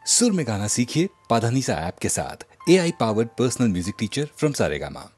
सुर में गाना सीखिए पाधानीसा ऐप के साथ। AI powered personal music teacher from Saregama.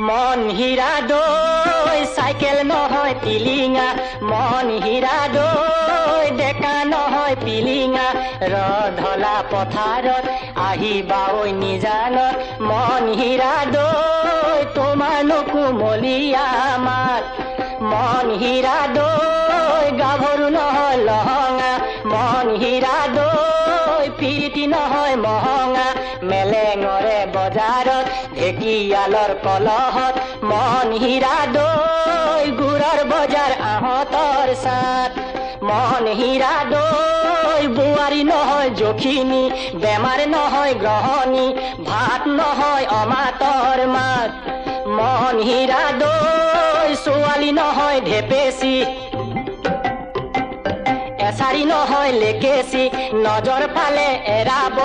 মন হীৰা দৈ চাইকেল নহয় টিলিঙা মন হীৰা দৈ ডেকা নহয় পিলিঙা ৰধলা পথাৰত আহিবা ঐ নিজানত মন হীৰা দৈ তোমাৰ নকুমলীয়া মাত মন হীৰা দৈ গাভৰু নহয় লহঙা মন হীৰা দৈ পিৰিতি নহয় মহঙা মেলেঙৰে বজাৰত ঢেকিয়ালৰ কলহত মন হীৰা দৈ গুৰৰ বজাৰ আহঁতৰ চাত মন হীৰা দৈ বোৱাৰী নহয় জখিনী বেমাৰ নহয় গ্ৰহণী ভাত নহয় অমাতৰ মাত মন হীৰা দৈ ছোৱালী নহয় ঢেপেচি এছাৰি নহয় লেকেচি নজৰ ফালে এৰাব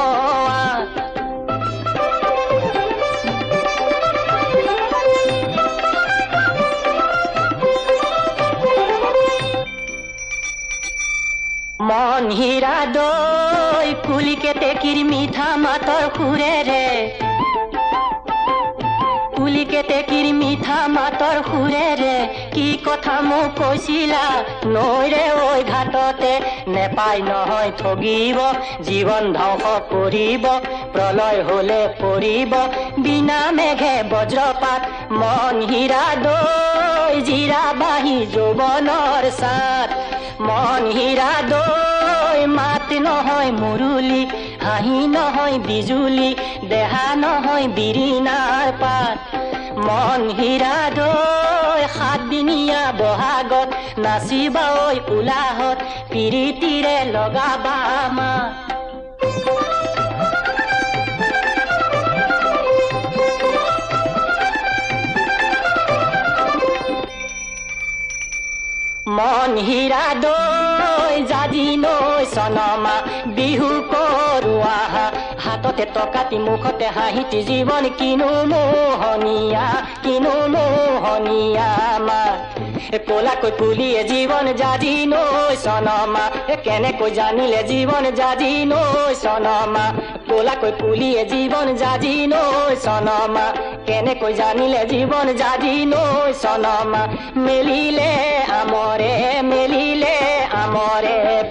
মন হীৰা দৈ কুলিকে টেকিৰ মিঠা মাতৰ সুৰেৰে কুলিকে টেকিৰ মিঠা মাতৰ সুৰেৰে কি কথা মোক কৈছিলা নৈৰে ঐ ঘাটতে নেপাই নহয় ঠগিব জীৱন ধ্বংস কৰিব প্ৰলয় হলে পৰিব বিনা মেঘে বজ্ৰপাত মন হীৰা দৈ জিৰা বাহি যৌৱনৰ সাত মন হীৰা দৈ মাত নহয় মুৰুলি হাঁহি নহয় বিজুলি দেহা নহয় বিৰিণাৰ পাত মন হীৰা দৈ সাতদিনীয়া বহাগত নাচিবা ঐ উলাহত পিৰিতিৰে লগাবা মাত মন হীৰা দৈ জাজি নৈ চনমা বিহু কৰোৱা হাততে টকাটি মুখতে হাঁহিটি জীৱন কিনো মোহনীয়া মা ক'লাকৈ কুলিয়ে জীৱন জাজি নৈ চনমা কেনেকৈ জানিলে জীৱন জাজি নৈ চনমা ক'লাকৈ কুলিয়ে জীৱন জাজি নৈ চনমা কেনেকৈ জানিলে জীৱন জাজি নৈ চনমা মেলিলে আমৰে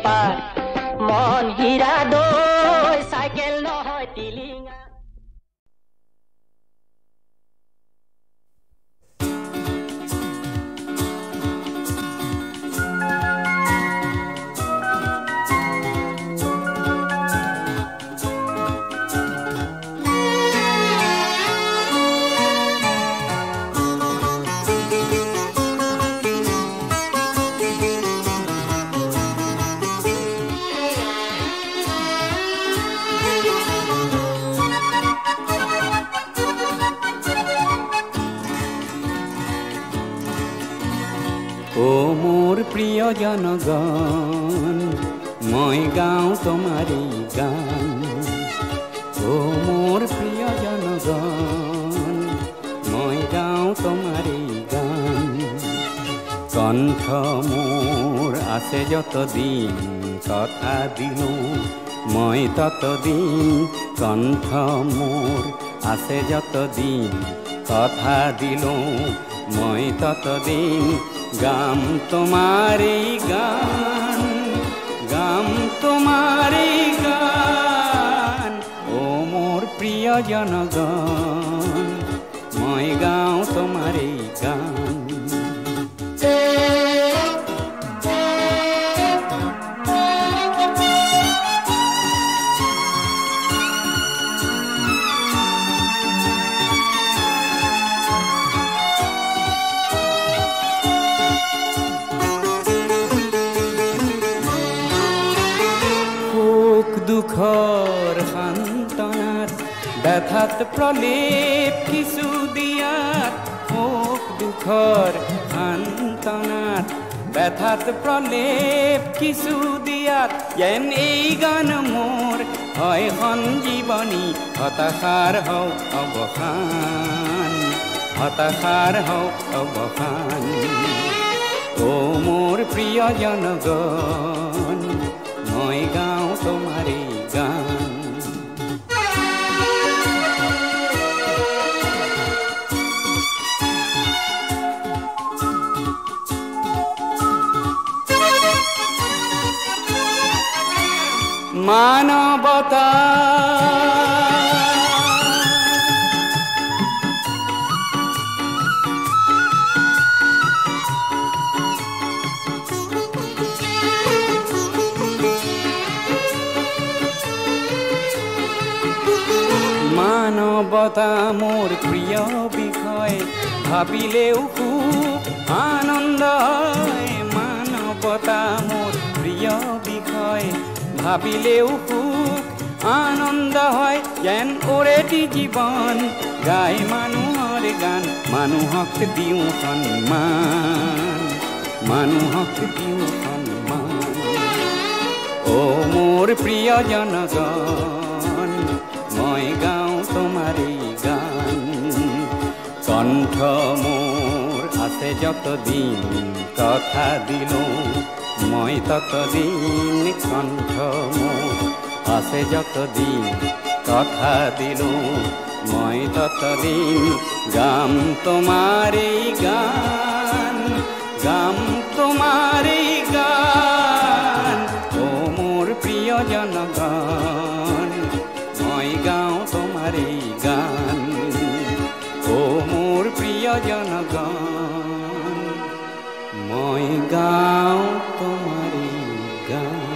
পাৰ মন হীৰা দৈ চাইকেল নহয় টিলিঙা প্ৰিয় জনগণ মই গাওঁ তোমাৰে গান ও মোৰ প্ৰিয় জনগণ মই গাওঁ তোমাৰে গান কণ্ঠ মোৰ আছে যতদিন কথা দিলোঁ মই ততদিন কণ্ঠ মোৰ আছে যতদিন কথা দিলোঁ মই ততদিন গাম তোমাৰে গান গাম তোমাৰে গান ও মোৰ প্ৰিয় জনগণ মই গাওঁ তোমাৰে গান দুখৰ সান্তনাত ব্যথাত প্ৰলেপ কিছু দিয়াত সুখ দুখৰ সান্তনাত ব্যথাত প্ৰলেপ কিছু দিয়াত যেন এই গান মোৰ হয় সঞ্জীৱনী হতাশাৰ হওক অৱসান হতাশাৰ হওক অৱসান ও মোৰ প্ৰিয় জনগণ মই গাওঁ তোমাৰে গান মানৱতা মোৰ প্ৰিয় বিষয় ভাবিলেও খুব আনন্দ হয় মানৱতা মোৰ প্ৰিয় বিষয় ভাবিলেও খুব আনন্দ হয় যেন ওৰেটি জীৱন গাই মানুহৰ গান মানুহক দিওঁ সন্মান মানুহক দিওঁ সন্মান ও মোৰ প্ৰিয় জনগণ মই গাওঁ তোমাৰে গান কণ্ঠ মোৰ আছে যতদিন কথা দিলোঁ মই ততদিন কণ্ঠ মোৰ আছে যতদিন কথা দিলোঁ মই ততদিন গাম তোমাৰে গান গাম তোমাৰে গান ও মোৰ প্ৰিয় জনগণ মই গাওঁ তোমাৰে গান ও মোৰ প্ৰিয় জনগণ মই গাওঁ তোমাৰে গান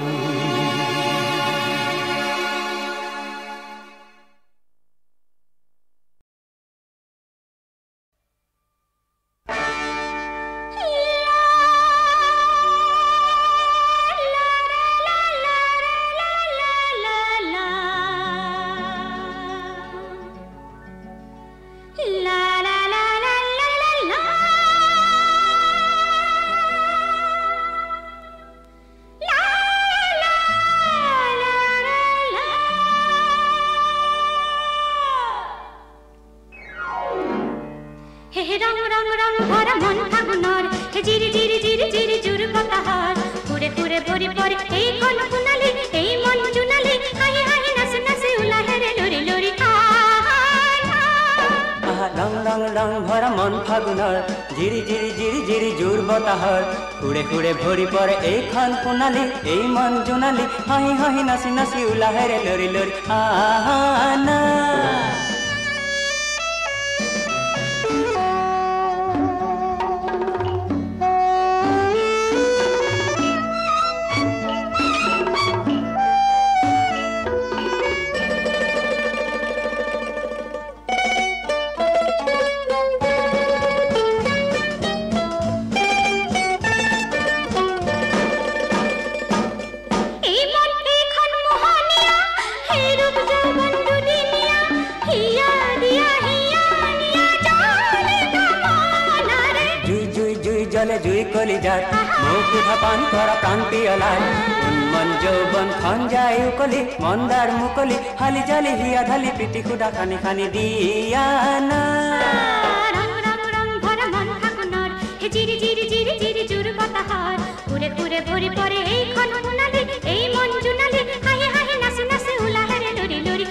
জিৰি জিৰি জিৰি জিৰি জোৰ বতাহৰ কুৰে কুৰে ভৰি পৰে এইখন সোণালী এই মন জোনালী হাঁহি হাঁহি নাচি নাচি উলাহেৰে লৰি লৰি আহানা জুই কলি যাত মুখ পান কৰা প্ৰাণ পিয়লাই মন যৌবন খন যায় উকলি মন্দাৰ মুকলি হালি জালি হিয়া ঢালি প্ৰীতি সুধা খানি খানি দিয়া না ৰং ৰং ৰং ভৰা মন ফাগুনৰ হে জিৰি জিৰি জিৰি জিৰি জোৰ বতাহৰ কুৰে কুৰে ভৰি পৰে এইখন সোণালী এই মন জোনালী হাঁহি হাঁহি নাচি নাচি উলাহেৰে লৰি লৰি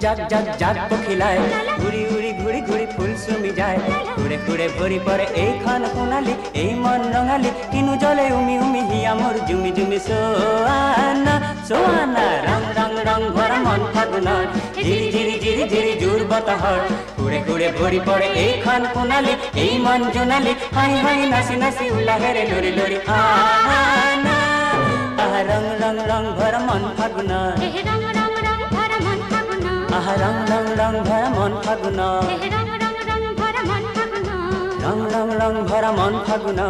জাগ জাগ জাগ পখিলাই উৰি উৰি ঘূৰি ঘূৰি ফুল চুমি যায় কুৰে কুৰে ভৰি পৰে এইখন সোণালী এই মন ৰঙালী কিনো জলে উমি উমি হিয়া মোৰ জুমি জুমি সোৱানা সোৱানা ৰং ৰং ৰং ভৰা মন ফাগুনৰ জিৰি জিৰি জিৰি জিৰি জোৰ বতাহৰ কুৰে কুৰে ভৰি পৰে এইখন সোণালী এই মন জোনালী হাঁহি হাঁহি নাচি নাচি উলাহেৰে লৰি লৰি আহানা ৰং ৰং ৰং ভৰা মন ফাগুনৰ ৰং ৰং ৰং ভৰা মন ফাগুন ৰং ৰং ৰং ভৰা মন ফাগুন ৰং ৰং ৰং ভৰা মন ফাগুন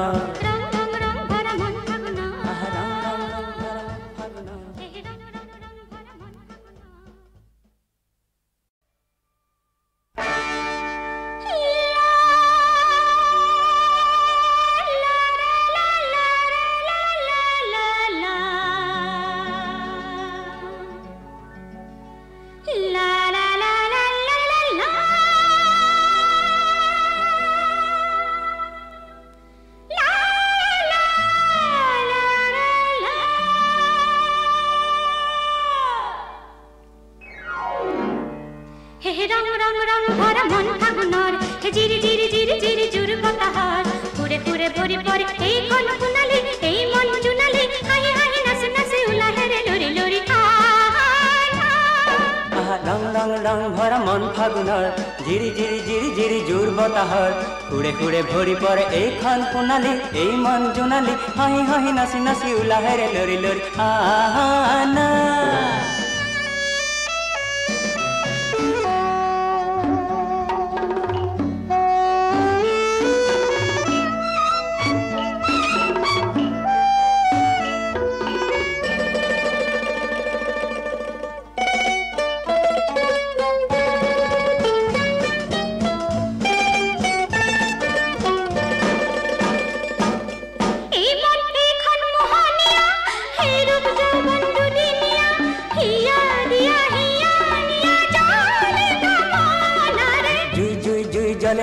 ফাগুনৰ জিৰি জিৰি জিৰি জিৰি জোৰ বতাহৰ সুৰে সুৰে ভৰি পৰে এইখন সোণালী এই মন জোনালী হাঁহি হাঁহি নাচি নাচি উলাহেৰে লৰি লৰি আনা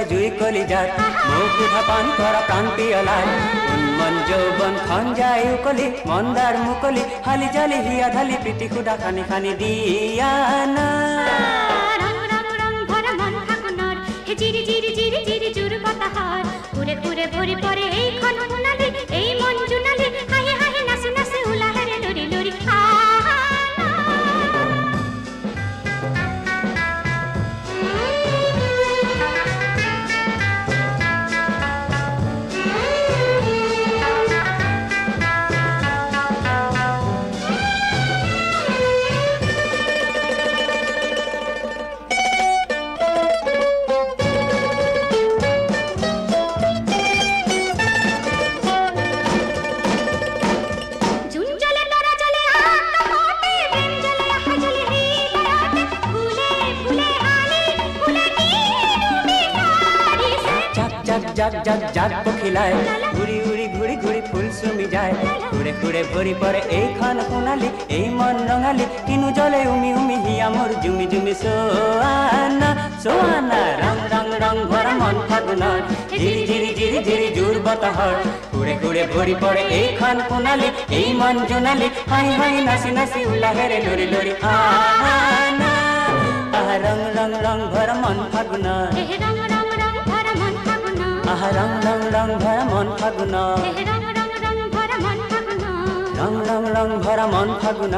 জুই কলি যাত মৌকুধা পান কৰা প্ৰান্তীয়লাই উন্মন যৌৱন খঞ্জাই উকলি মন্দাৰ মুকলি হালি জালি হিয়া ঢালি প্ৰীতি সুধা খানি খানি দিয়া না জিৰি জিৰি জিৰি জিৰি জোৰ বতাহৰ সুৰে সুৰে ভৰি পৰে এইখন সোণালী এই মন জোনালী হাঁহি হাঁহি নাচি নাচি উলাহেৰে লৰি লৰি জাক জাক জাক পখিলাই উৰি উৰি ঘূৰি ঘূৰি ফুল চুমি যায় সুৰে সুৰে ভৰি পৰে এইখন সোণালী এই মন ৰঙালী কিনো জ্বলে উমি উমি হিয়া মোৰ জুমি জুমি চোৱানা চোৱানা ৰং ৰং ৰং ভৰা মন ফাগুনৰ জিৰি জিৰি জিৰি জিৰি জোৰ বতাহৰ সুৰে সুৰে ভৰি পৰে এইখন সোণালী এই মন জোনালী হাঁহি হাঁহি নাচি নাচি উলাহেৰে লৰি লৰি আনা ৰং ৰং ৰং ভৰা মন ফাগুনৰ রং রং রং ভরা মন ফাগুন রং রং রং ভরা মন ফাগুন রং রং রং ভরা মন ফাগুন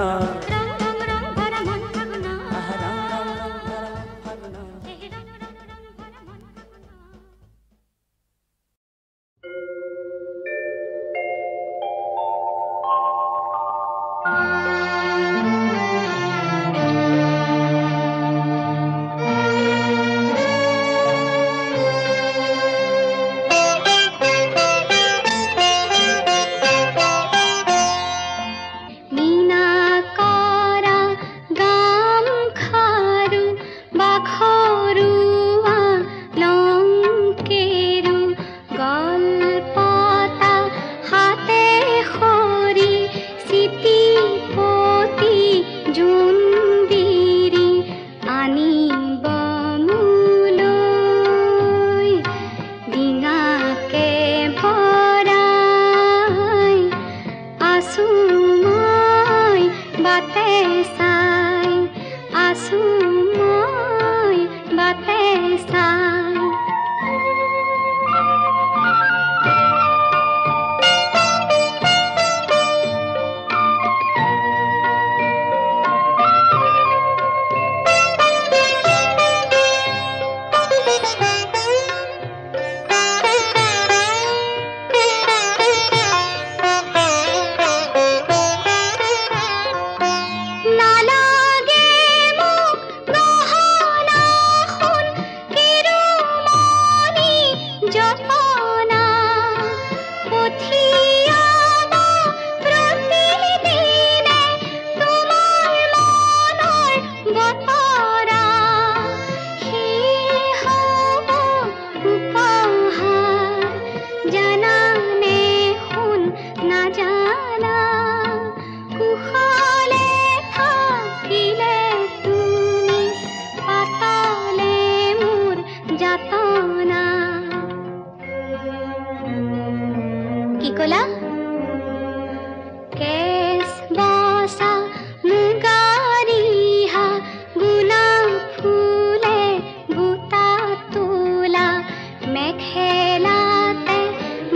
খেলাতে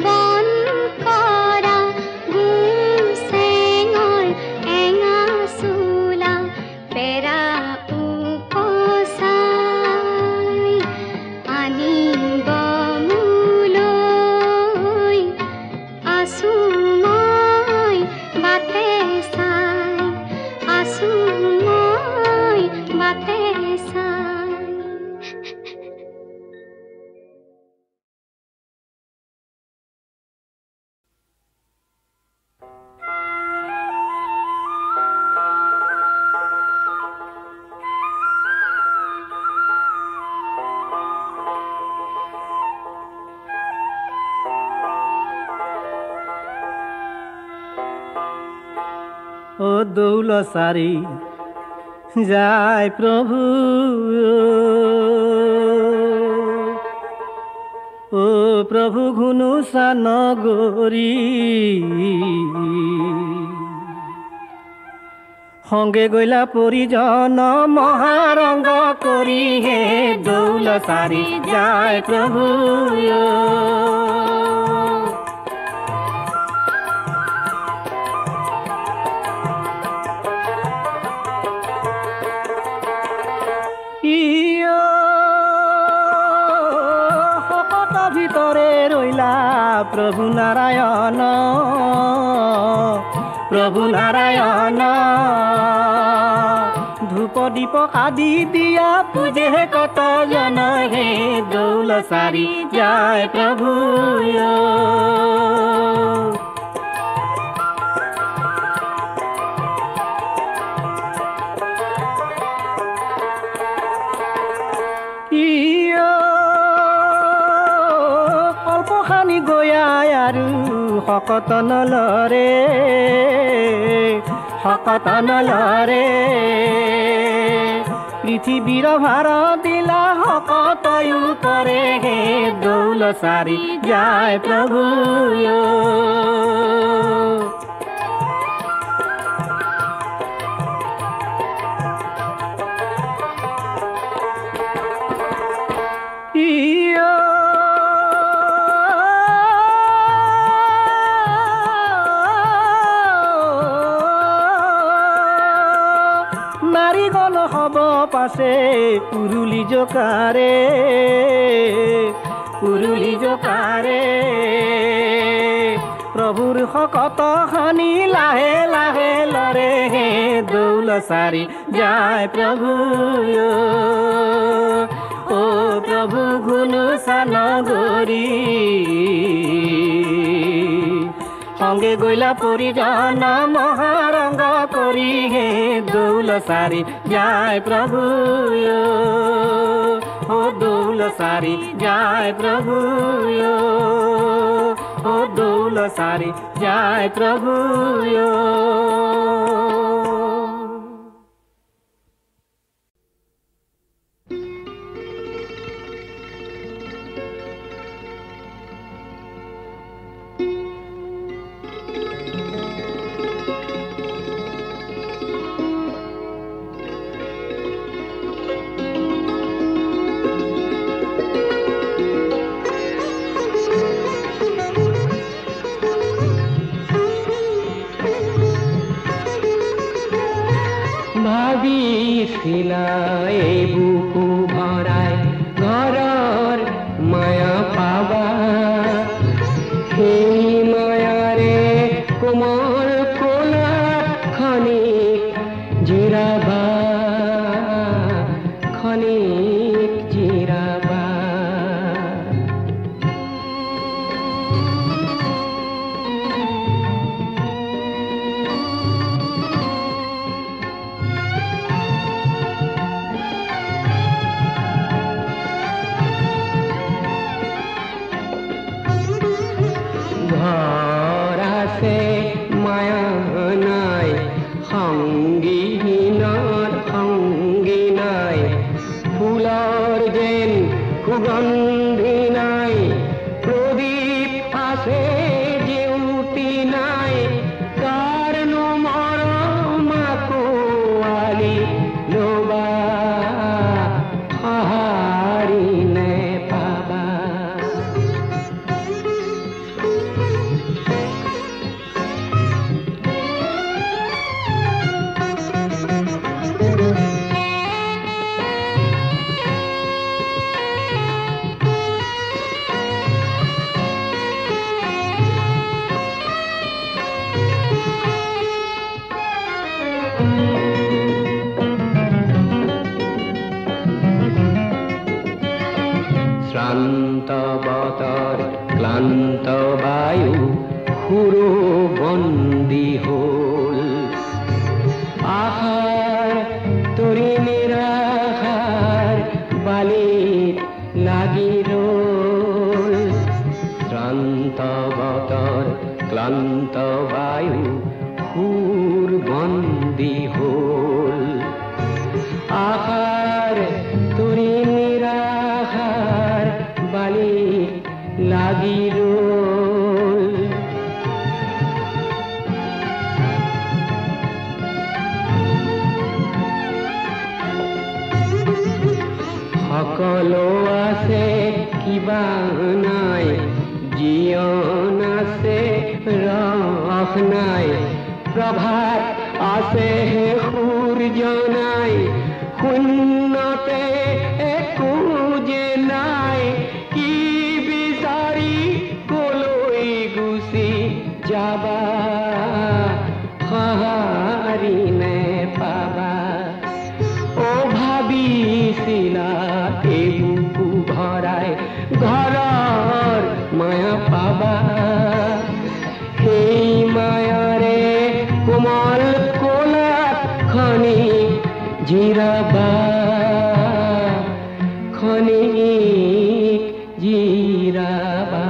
বন কৰা গুম ও দৌলসারি যায় প্রভু ও প্রভু ঘুনুসা নগরী সঙ্গে গইলা পরিজন মহারঙ্গ করি হে দৌলসারি যায় প্রভু ভিতরে রইলা প্রভু নারায়ণ ধূপ দীপ আদি দিয়া পূজে কত জন হে দৌলসারি যায় প্রভু কল্পখানি গয়াই আৰু শকত নলৰে পৃথিৱীৰ ভাৰ দিলা শকতয়ো কৰে হে দৌলসাৰি যায় প্ৰভু নাৰীগণ হব পাছে পুৰুলি জোকাৰে প্ৰভুৰ শকত খানি লাহে লাহে লৰে হে দৌলসাৰি যায় প্ৰভু ও প্ৰভু ঘুনুসা নগৰী সঙ্গে গইলা পরিজন মহারঙ্গ করি হে দৌলসারি যায় প্রভু ও দৌলসারি যায় প্রভু ও দৌলসারি যায় প্রভু ভাবিছিলাই বুকু ভৰাই ঘৰৰ মায়া পাবা সেই মায়াৰে কোমল কোলাত খনিক জিৰাবা সুগন্ধি নাই প্রদীপ আছে জেউতি নাই কারনো মরমা কোয়ালি লোবা হারি নে পাবা শ্রান্ত বতর ক্লান্ত বায়ু হুরু বন্দী হল আহার তরি নিরাহার বালির লাগি রোল শ্রান্ত বতর ক্লান্ত বায়ু হুর বন্দী সকলো আছে কিবা নাই জীয়ন আছে ৰস নাই প্ৰভাত আছে হে সূৰ্য নাই শূন্যতে একো যে নাই কি বিচাৰি কলৈ গুচি যাবা সঁহাৰি নেপাবা ও ভাবিছিলা এই বুকু ভৰাই ঘৰৰ মায়া পাবা সেই মায়াৰে কোমল কোলাত খনি জিৰাবা খনি জিৰাবা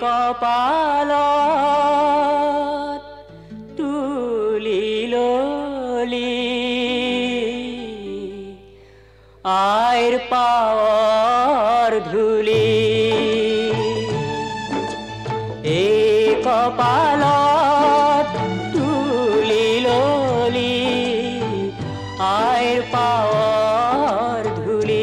কপালত তুলি ললি আইৰ পাৱৰ ধূলি এই কপালত তুলি ললি আইৰ পাৱৰ ধূলি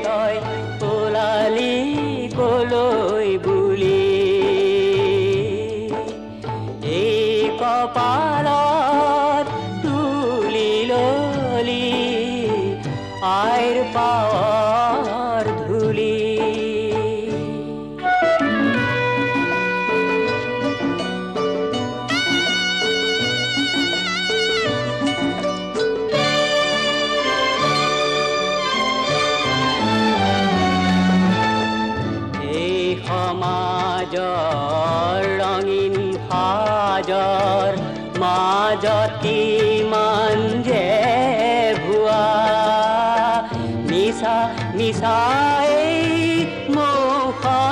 তই ওলালি কলৈ বুলি এই কপালত তুলি ললি আইৰ পাৱৰ ধূলি সমাজৰ ৰঙীন সাজৰ মাজত কিমান যে ভুৱা মিছা মিছাই মুখনামাত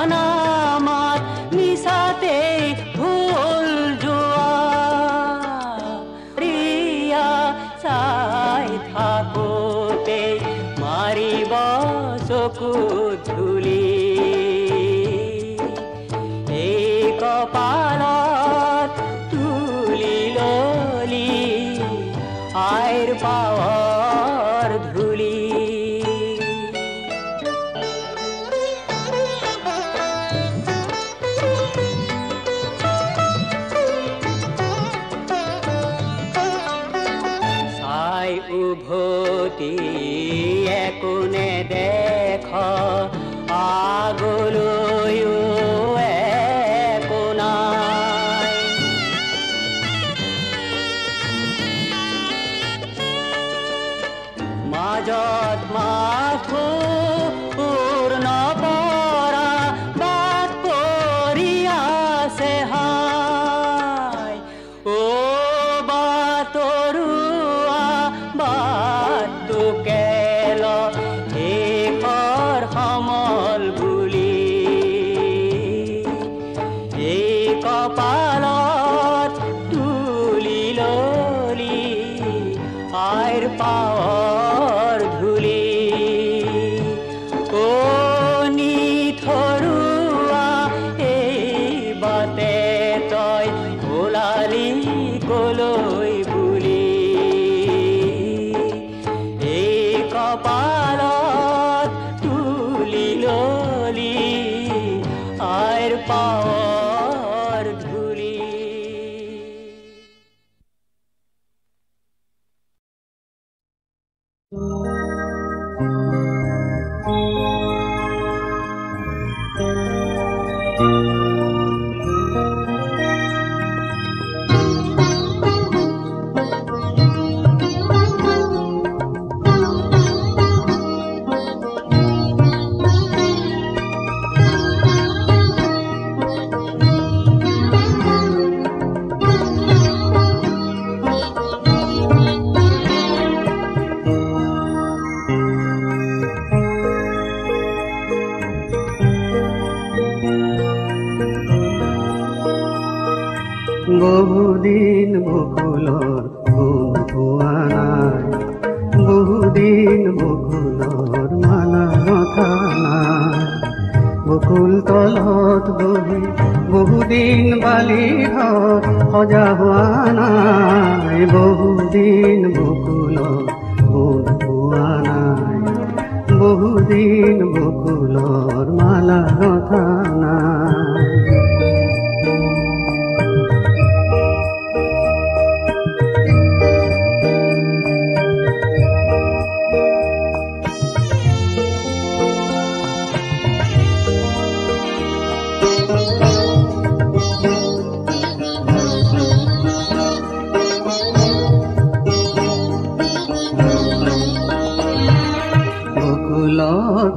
মিছাতে ভুল যোৱা ৰিয়া চাই থাকোতে মাৰিব চকু ধূলি কপালত তুলি ললি আইৰ পাৱৰ ধূলি চাই উভতি একো নেদেখ আগলৈও মাজত মাথো পূৰ্ণ পৰা বাট পৰি আছে হাই ও বাটৰুৱা বাটটো কেল শেষৰ সমল বুলি এই কপালত তুলি ললি আইৰ পাৱৰ ধূলি নিথৰুৱা এই বাটে তই ওলালি কলৈ বুলি এই কপালত তুলি বহুদিন বকুলৰ গুণ পোৱা নাই, বহুদিন বকুলৰ মালা গঁথা নাই। বকুল তলত বহি বহুদিন বালি ঘৰ সজা হোৱা নাই, বহুদিন বকুলৰ গুণ পোৱা নাই, বহুদিন বকুলৰ মালা গঁথা নাই।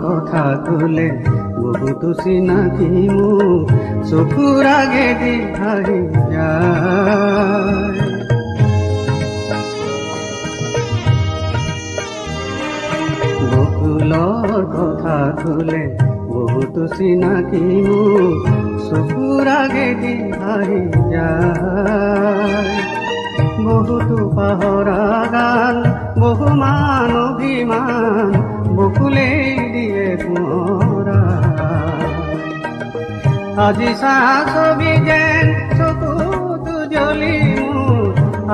কথা কলে বহুতো চিনাকি মোক চকুৰ আগেদি ভাহি যায়। বকুলৰ কথা কলে বহুতো চিনাকি মোক চকুৰ আগেদি ভাহি যায়। বহুতো পাহৰা গান বহুমান অভিমান বকুলে দিয়ে মৰা। আজি চাহ ছবি যেন চকুতো জ্বলি মোৰ,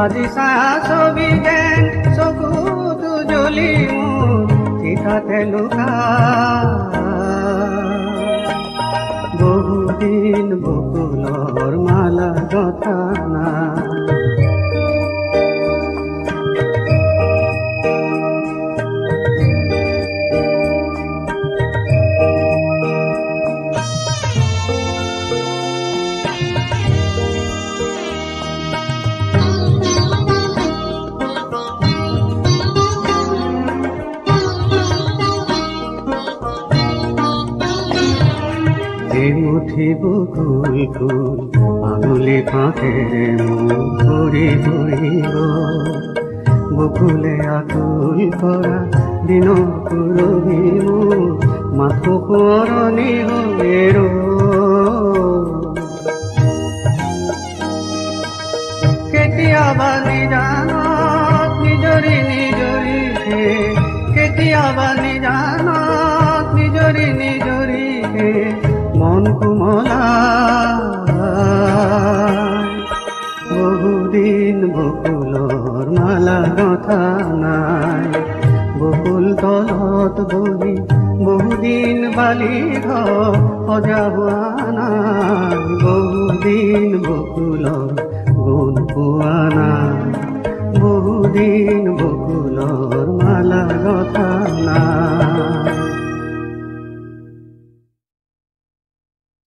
আজি চাহ ছবি যেন চকুতো জ্বলি মোৰ ঠিকাতে লুকা। বহুদিন বকুলৰ মালা গঁথা নাই। মুঠি বকুল ফুল আঙুলি ফাঁকেৰে মোক ঘূৰি ঘূৰিব। বকুলে আতুল কৰা দিনৰ পুৰবি মোৰ মাথো সোঁৱৰণি হৈ কেতিয়াবা নিজানত নিজৰি নিজৰিকে, কেতিয়াবা নিজানত নিজৰি নিজৰিকে মন কোমলা। বহুদিন বকুলৰ মালা গঁথা নাই, বকুল তলত বহি বহুদিন বালি ঘৰ সজা হোৱা নাই, বহুদিন বকুলৰ গুণ পোৱা